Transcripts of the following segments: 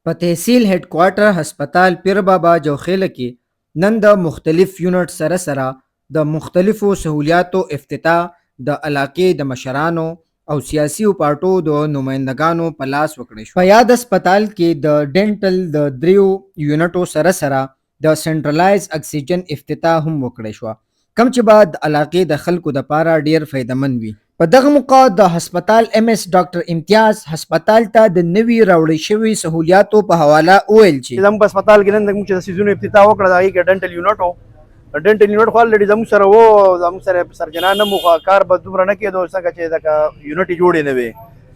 په تحصیل هډ کوارټر هسپتال پیر بابا جوخیله کې نن د مختلف یونټ سره د مختلفو سہولیاتو افتتاح د علاقې د مشرانو او سیاسي پارټو د نمائندګانو په لاس وکړی شو. په یاد هسپتال کې د ډینټل د دریو یونټو سره د سنټرلایز اکسیجن افتتاح هم وکړی شو، کوم چې به د علاقې د خلکو دپاره ډیر فایدمن وي. په دغه موقع د هسپتال MS ډاکټر امتیاز هسپتال ته د نوي راوړی شوي سہولیاتو په حواله وویل چې زموږ په هسپتال کې نن موږ چې د سیزونو افتتاح وکړه د هغې کې ډنټل یونټ و. ډنټل یونټ خو الریډي زموږ سره و، زموږ سره سرجنان نه مو کار به دومره نه کېدو څنګه چې دغه یونټ یې جوړې نه وې.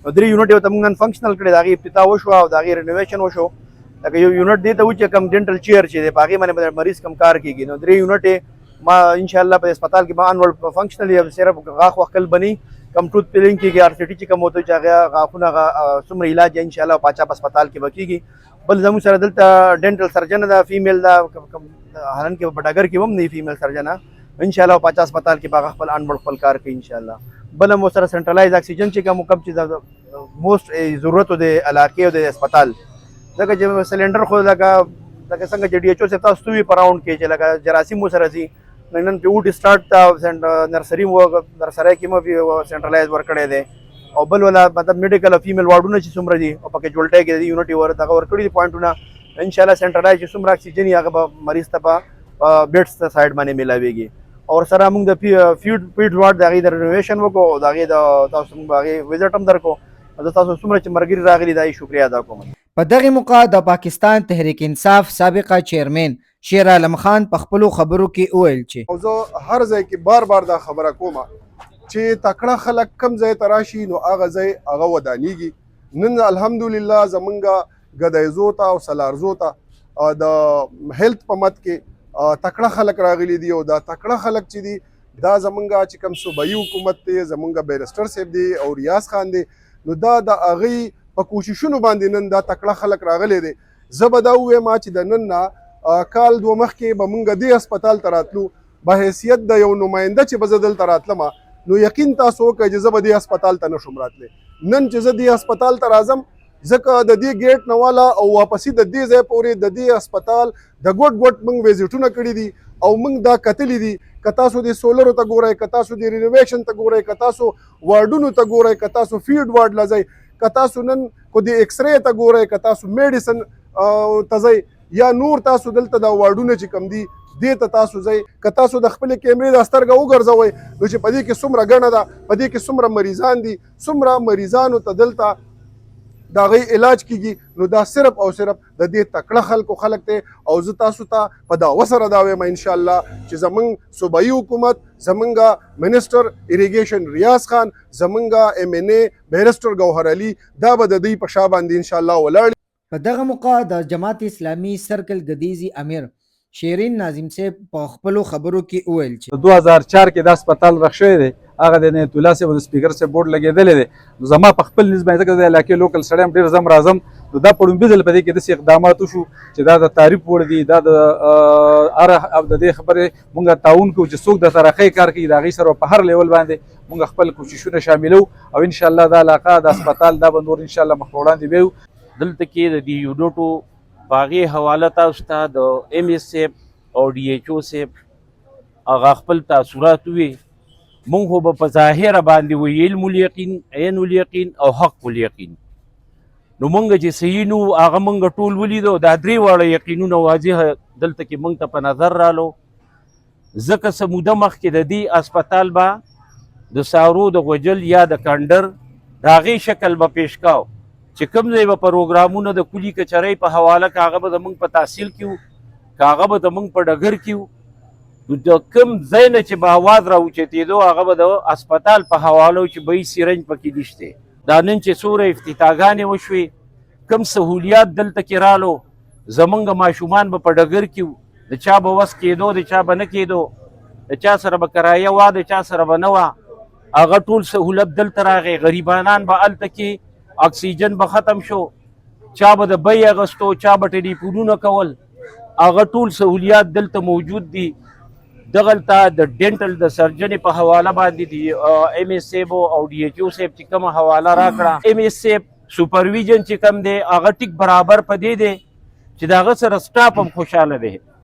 نو 3 یونټ یې ورته موږ نن فنکشنل کړې، د هغې افتتاح وشوه او د هغې رینوویشن وشو. لکه یو یونټ دې ته و چې کم ډنټل چیر چې دی په هغې باندې مریض کم کار کېږي. نو 3 یونټ یې ما انشاءالله په هسپتال کې به انوړ فنکشنل صرف غاښ وکل بني کم ټوت پیلنګ کېږي، RCT چې کوم ہوته چې هغه غاښونه څومره علاج یې انشاءالله پاچا په هسپتال کې به کېږي. بل زموږ سره دلته ډینټل سرجن ده، فیمیل ده، حالانکې په ډګر کې هم نه فیمیل سرجن انشاءالله پاچا هسپتال کې به هغه خپل انوړ خپل کار کوي انشاءالله. بل هم ورسره سنټرلایز اکسیجن چې کوم چې موسٹ ضرورت د علاقې او د هسپتال ځکه چې سلنډر خو لکه څنګه چې DHO صاحب تاسو وی په راوند کې چې لکه جراثیم سره ځي نن په وډ سٹارټ تا نرسری مو نرسری کې مو سنټرلایز ورکړی دی او بل ولا مطلب میډیکل فیمیل وارډونه چې څومره دي او پکې جوړټی کې دی یونټ ور دغه ورکړي دي پوینټونه انشاءالله سنټرلایز چې څومره اکسیجن هغه به مریض ته په بیډز ته سایډ باندې ملاویږي. او سره موږ د فیډ وارډ د هغې د رینوویشن وکړو او د هغې د تاسو موږ هغې وزټ هم درکړو. زه تاسو څومره چې ملګري راغلي دا یې شکریا ادا کوم. په دغه موقع د پاکستان تحریک انصاف سابقه چیرمن شیر عالم خان په خپلو خبرو کې وویل چې زه هر ځای کې بار دا خبره کوم چې تکړه خلک کم ځای ته راشي نو هغه ځای هغه ودانیږي. نن الحمدلله زمونږ ګدایزو ته او سلارزو ته د هیلث په مد کې تکړه خلک راغلي دي او دا تکړه خلک چې دي دا زمونږ چې کوم صوبایي حکومت دی، زمونږ بیرسټر صاحب دی او ریاض خان دی، نو دا د هغې په کوششونو باندې نن دا تکړه خلک راغلي دي. زه به دا ووایم چې د نن نه کال 2 مخکې به مونږ دې هسپتال ته راتلو په حیثیت د یو نماینده چې به زه دلته راتلم نو یقین تاسو وکړئ چې زه به دې هسپتال ته نشم راتلی. نن چې زه دې هسپتال ته راځم ځکه د دې ګیټ نه والا او واپسي د دې ځای پورې د دې هسپتال د ګوټ مونږ ویزټونه کړي دي او مونږ دا کتلی دي. که تاسو د سولرو ته ګورئ، که تاسو د رینوویشن ته ګورئ، که تاسو وارډونو ته ګورئ، که تاسو فیډ وارډ لځئ، که تاسو نن کو د ایکس ری ته ګورئ، که تاسو میډیسن ته ځئ یا نور تاسو دلته د وارډونه چې کم دي دې ته تاسو ځئ، که تاسو د خپلې کیمرې د سترګه وګرځوئ نو چې په دې کې څومره ګڼه ده، په دې کې څومره مریضان دي، څومره مریضانو ته دلته د هغې علاج کیږي. نو دا صرف او صرف د دې تکړه خلکو خلک دی او زه تاسو ته په دعوه سره دا وایم انشاءالله چې زمونږ صوبایي حکومت، زمونږ منسټر اریګیشن ریاض خان، زمونږ MNA بیرسټر ګوهر علي دا به د دوی په شا باندې انشاءالله ولاړ. په دغه موقع د جماعت اسلامي سرکل ګدیزي امیر شیرین ناظم صاحب په خپلو خبرو کې وویل چې 2004 کې دا هسپتال رخ شوی دی، هغه د نیت الله صاحب د سپیکر صاحب بورډ لګېدلی دی. نو زما په خپل نسبت ځکه د علاقې لوکل سړی یم ډېر ځم راځم، نو دا په لومبي ځل په دې کې داسې اقدامات وشو چې دا د تعریف وړ دي. دا د دې خبرې مونږ تعاون کوو چې څوک د ترقۍ کار کوي د هغې سره په هر لیول باندې مونږ خپل کوششونه شاملو او انشاءالله دا علاقه د هسپتال دا به نور انشاءالله مخ په وړاندې بیو. دلته کې د دې یونټو په هغې حواله تاسو ته د MS صاحب او DHO صاحب هغه خپل تاثرات وي. مونږ خو به په ظاهره باندې وي علم الیقین، عین الیقین او حق الیقین. نو مونږ چې صحیح نو هغه مونږ ټول ولیدو دا 3 واړه یقینونه واضح دلته کې مونږ ته په نظر رالو. ځکه څه موده مخکې د دې هسپتال به د سارو د غوجل یا د کانډر د هغې شکل به پیش کاو چې کوم ځای به پروګرامونه د کلي کچرۍ په حواله که هغه به زمونږ په تحصیل کې وو، که هغه به زمونږ په ډګر کې وو. نو د کوم ځای نه چې به اواز راوچتېدو هغه به د هسپتال په حواله چې به یې سیرنج پکې نشتی. دا نن چې څومره افتتاحګانې وشوې، کوم سهولیات دلته کې رالو، زمونږ ماشومان به په ډګر کې وو، د چا به وس کېدو د چا به نه کېدو، د چا سره به کرایه وه د چا سره به نه وه، هغه ټول سهولت دلته راغی. غریبانان به هلته کې اکسیجن به ختم شو، چا به د بیې اغستو، چا به ټلیفونونه کول، هغه ټول سهولیات دلته موجود دي. دغلته د ډینټل د سرجنې په حواله باندې دي MS صاحب او DHO صاحب چې کومه حواله راکړه. MS صاحب سپرویژن چې کم دی هغه ټیک برابر په دې دی چې د هغه سره سټاف هم خوشحاله دی